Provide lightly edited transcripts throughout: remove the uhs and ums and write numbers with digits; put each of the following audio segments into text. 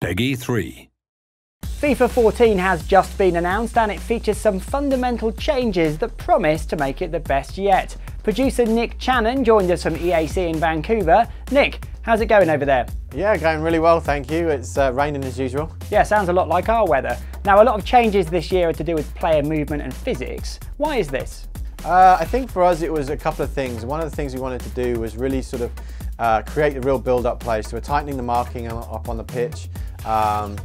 Peggy 3. FIFA 14 has just been announced and it features some fundamental changes that promise to make it the best yet. Producer Nick Channon joined us from EAC in Vancouver. Nick, how's it going over there? Yeah, going really well, thank you. It's raining as usual. Yeah, sounds a lot like our weather. Now, a lot of changes this year are to do with player movement and physics. Why is this? I think for us it was a couple of things. One of the things we wanted to do was really sort of create a real build-up play. So we're tightening the marking up on the pitch,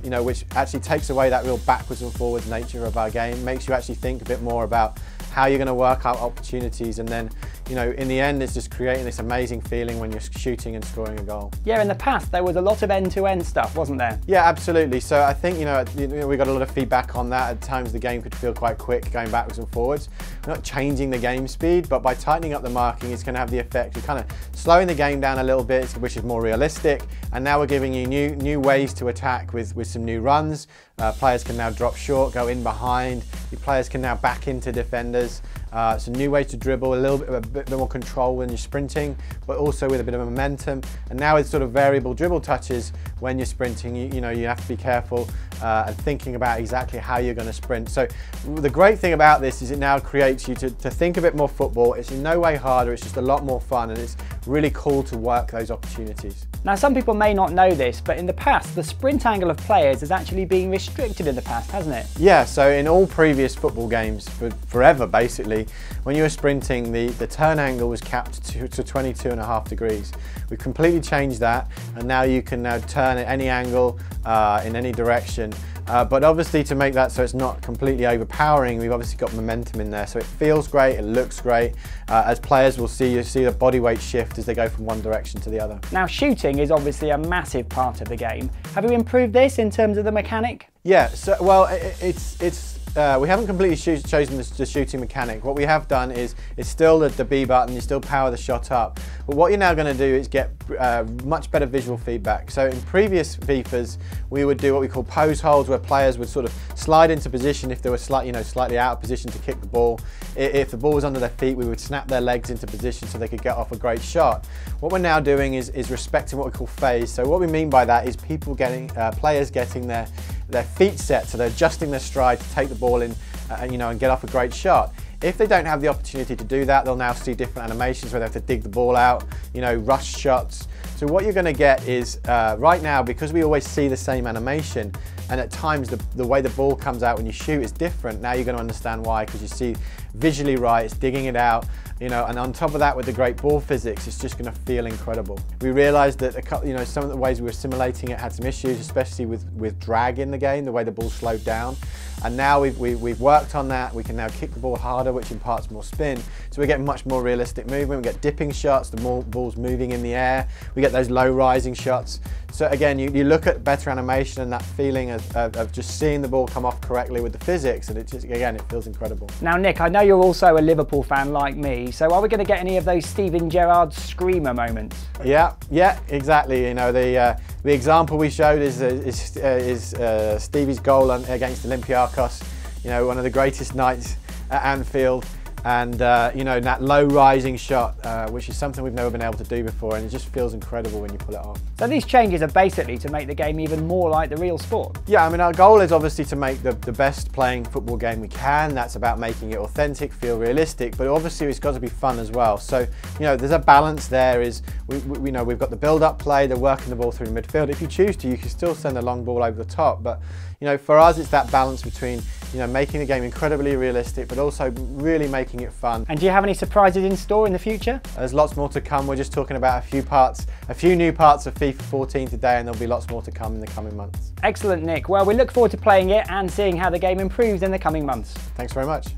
which actually takes away that real backwards and forwards nature of our game, makes you actually think a bit more about how you're going to work out opportunities, and then, in the end, it's just creating this amazing feeling when you're shooting and scoring a goal. Yeah, in the past there was a lot of end-to-end stuff, wasn't there? Yeah, absolutely. So I think, we got a lot of feedback on that. At times the game could feel quite quick, going backwards and forwards. We're not changing the game speed, but by tightening up the marking, it's going to have the effect of kind of slowing the game down a little bit, which is more realistic. And now we're giving you new ways to attack with some new runs. Players can now drop short, go in behind. Your players can now back into defenders. Some new ways to dribble, a bit more control when you're sprinting, but also with a bit of momentum. And now with sort of variable dribble touches when you're sprinting, you have to be careful and thinking about exactly how you're going to sprint. So the great thing about this is it now creates you to think a bit more football. It's in no way harder, it's just a lot more fun, and it's really cool to work those opportunities. Now, some people may not know this, but in the past, the sprint angle of players has actually been restricted in the past, hasn't it? Yeah, so in all previous football games, forever basically, when you were sprinting, the turn angle was capped to 22.5 degrees. We've completely changed that, and now you can now turn at any angle, in any direction. But obviously, to make that so it's not completely overpowering, we've obviously got momentum in there, so it feels great, it looks great. As players will see, you see the body weight shift as they go from one direction to the other. Now, shooting is obviously a massive part of the game. Have you improved this in terms of the mechanic? Yeah, so well, we haven't completely chosen the shooting mechanic. What we have done is it's still the B button, you still power the shot up. But what you're now going to do is get much better visual feedback. So in previous FIFAs, we would do what we call pose holds, where players would sort of slide into position if they were slightly out of position to kick the ball. If the ball was under their feet, we would snap their legs into position so they could get off a great shot. What we're now doing is respecting what we call phase. So what we mean by that is players getting their feet set, so they're adjusting their stride to take the ball in and get off a great shot. If they don't have the opportunity to do that, they'll now see different animations where they have to dig the ball out, rush shots. So what you're going to get is, right now, because we always see the same animation, and at times the way the ball comes out when you shoot is different, now you're going to understand why, because you see visually right, it's digging it out, and on top of that, with the great ball physics, it's just going to feel incredible. We realised that some of the ways we were simulating it had some issues, especially with drag in the game, the way the ball slowed down. And now we've worked on that. We can now kick the ball harder, which imparts more spin. So we're getting much more realistic movement. We get dipping shots, the ball's moving in the air. We get those low rising shots. So again, you look at better animation and that feeling of just seeing the ball come off correctly with the physics, and it feels incredible. Now, Nick, I know you're also a Liverpool fan like me, so are we going to get any of those Steven Gerrard screamer moments? Yeah, exactly. The example we showed is Stevie's goal against Olympiacos. One of the greatest nights at Anfield. And that low rising shot, which is something we've never been able to do before, and it just feels incredible when you pull it off. So these changes are basically to make the game even more like the real sport? Yeah, our goal is obviously to make the best playing football game we can. That's about making it authentic, feel realistic, but obviously it's got to be fun as well. So, there's a balance there. We've got the build-up play, the working the ball through the midfield. If you choose to, you can still send a long ball over the top, but for us it's that balance between making the game incredibly realistic, but also really making it fun. And do you have any surprises in store in the future? There's lots more to come. We're just talking about a few new parts of FIFA 14 today, and there'll be lots more to come in the coming months. Excellent, Nick. Well, we look forward to playing it and seeing how the game improves in the coming months. Thanks very much.